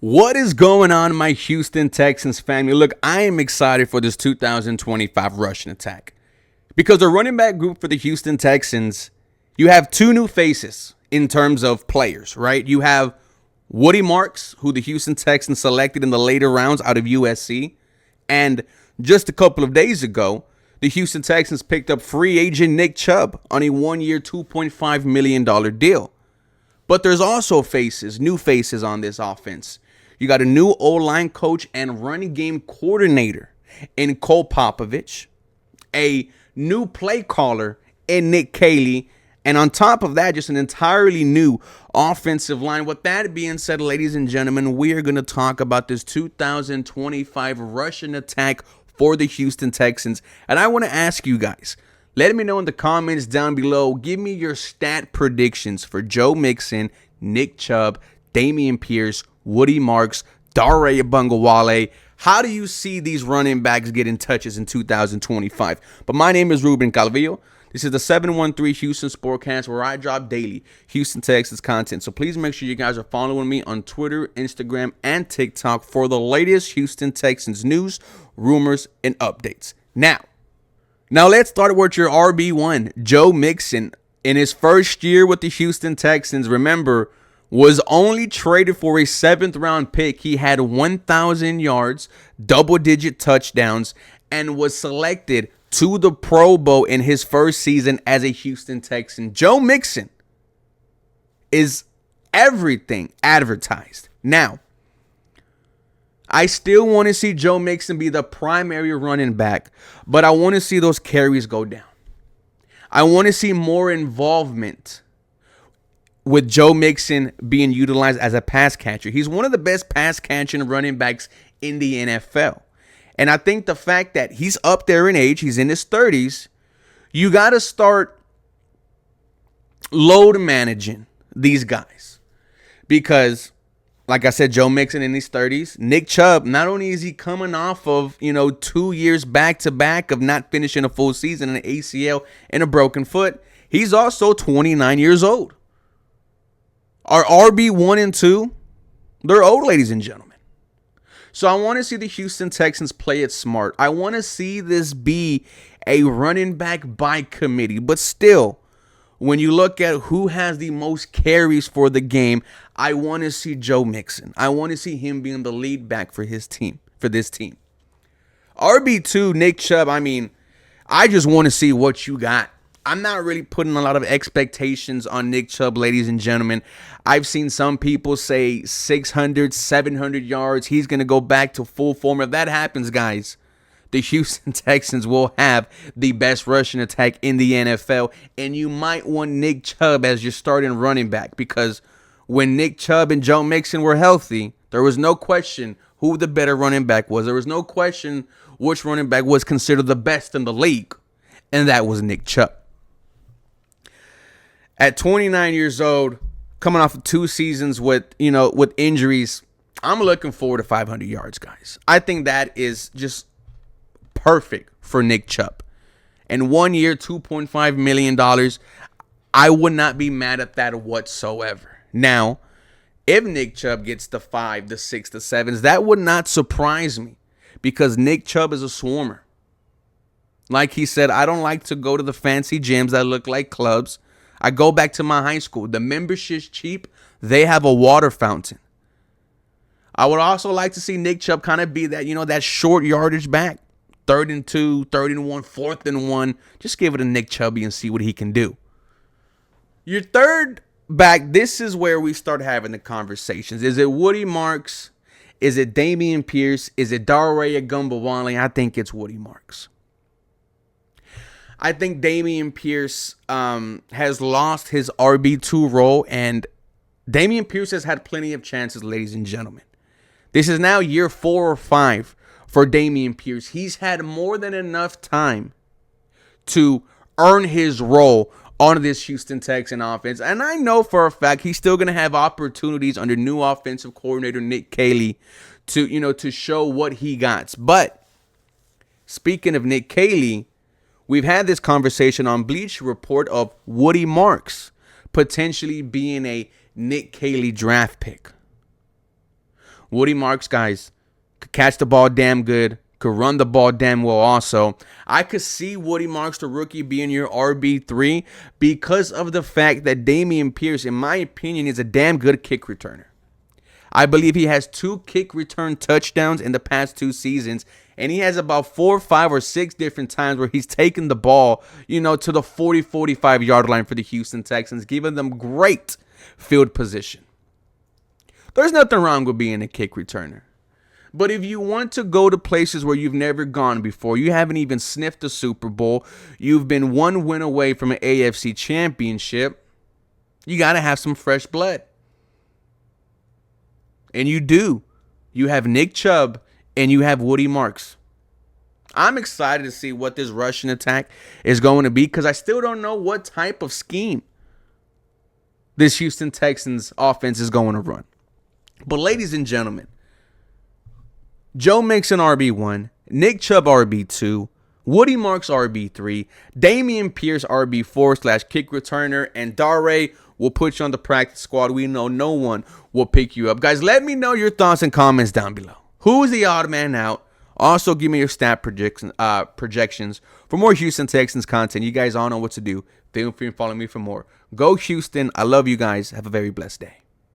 What is going on, my Houston Texans family? Look, I am excited for this 2025 rushing attack because the running back group for the Houston Texans, you have two new faces in terms of players, right? You have Woody Marks, who the Houston Texans selected in the later rounds out of USC. And just a couple of days ago, the Houston Texans picked up free agent Nick Chubb on a one-year, $2.5 million deal. But there's also new faces on this offense. You got a new O-line coach and running game coordinator in Cole Popovich, a new play caller in Nick Caley, and on top of that, just an entirely new offensive line. With that being said, ladies and gentlemen, we are going to talk about this 2025 rushing attack for the Houston Texans. And I want to ask you guys, let me know in the comments down below. Give me your stat predictions for Joe Mixon, Nick Chubb, Dameon Pierce, Woody Marks, Dare Abungawale. How do you see these running backs getting touches in 2025? But my name is Ruben Calvillo. This is the 713 Houston Sportcast, where I drop daily Houston Texans content. So please make sure you guys are following me on Twitter, Instagram, and TikTok for the latest Houston Texans news, rumors, and updates. Now let's start with your RB1, Joe Mixon. In his first year with the Houston Texans, remember, was only traded for a 7th-round pick. He had 1,000 yards, double-digit touchdowns, and was selected to the Pro Bowl in his first season as a Houston Texan. Joe Mixon is everything advertised. Now, I still want to see Joe Mixon be the primary running back, but I want to see those carries go down. I want to see more involvement with Joe Mixon being utilized as a pass catcher. He's one of the best pass catching running backs in the NFL. And I think the fact that he's up there in age, he's in his 30s, you got to start load managing these guys. Because, like I said, Joe Mixon in his 30s, Nick Chubb, not only is he coming off of, 2 years back-to-back of not finishing a full season, an ACL and a broken foot, he's also 29 years old. Our RB1 and 2, they're old, ladies and gentlemen. So I want to see the Houston Texans play it smart. I want to see this be a running back by committee. But still, when you look at who has the most carries for the game, I want to see Joe Mixon. I want to see him being the lead back for this team. RB2, Nick Chubb, I just want to see what you got. I'm not really putting a lot of expectations on Nick Chubb, ladies and gentlemen. I've seen some people say 600, 700 yards. He's going to go back to full form. If that happens, guys, the Houston Texans will have the best rushing attack in the NFL. And you might want Nick Chubb as your starting running back, because when Nick Chubb and Joe Mixon were healthy, there was no question who the better running back was. There was no question which running back was considered the best in the league, and that was Nick Chubb. At 29 years old, coming off of 2 seasons with injuries, I'm looking forward to 500 yards, guys. I think that is just perfect for Nick Chubb. And 1 year, $2.5 million, I would not be mad at that whatsoever. Now, if Nick Chubb gets the 5, the 6, the 7s, that would not surprise me, because Nick Chubb is a swarmer. Like he said, I don't like to go to the fancy gyms that look like clubs. I go back to my high school. The membership's cheap. They have a water fountain. I would also like to see Nick Chubb kind of be that, that short yardage back. 3rd and 2, 3rd and 1, 4th and 1. Just give it to Nick Chubby and see what he can do. Your third back, this is where we start having the conversations. Is it Woody Marks? Is it Dameon Pierce? Is it Dare Abungawale? I think it's Woody Marks. I think Dameon Pierce has lost his RB2 role, and Dameon Pierce has had plenty of chances, ladies and gentlemen. This is now year 4 or 5 for Dameon Pierce. He's had more than enough time to earn his role on this Houston Texan offense. And I know for a fact he's still going to have opportunities under new offensive coordinator Nick Caley to show what he got. But speaking of Nick Caley, we've had this conversation on Bleacher Report of Woody Marks potentially being a Nick Caley draft pick. Woody Marks, guys, could catch the ball damn good, could run the ball damn well also. I could see Woody Marks, the rookie, being your RB3 because of the fact that Dameon Pierce, in my opinion, is a damn good kick returner. I believe he has 2 kick return touchdowns in the past 2 seasons, and he has about 4, 5, or 6 different times where he's taken the ball, to the 40, 45-yard line for the Houston Texans, giving them great field position. There's nothing wrong with being a kick returner. But if you want to go to places where you've never gone before, you haven't even sniffed the Super Bowl, you've been 1 win away from an AFC championship, you got to have some fresh blood. And you do. You have Nick Chubb and you have Woody Marks. I'm excited to see what this rushing attack is going to be because I still don't know what type of scheme this Houston Texans offense is going to run. But ladies and gentlemen, Joe Mixon RB1, Nick Chubb RB2, Woody Marks RB3, Dameon Pierce RB4/kick returner, and Dare will put you on the practice squad. We know no one will pick you up. Guys, let me know your thoughts and comments down below. Who is the odd man out? Also, give me your stat projections for more Houston Texans content. You guys all know what to do. Feel free to follow me for more. Go Houston. I love you guys. Have a very blessed day.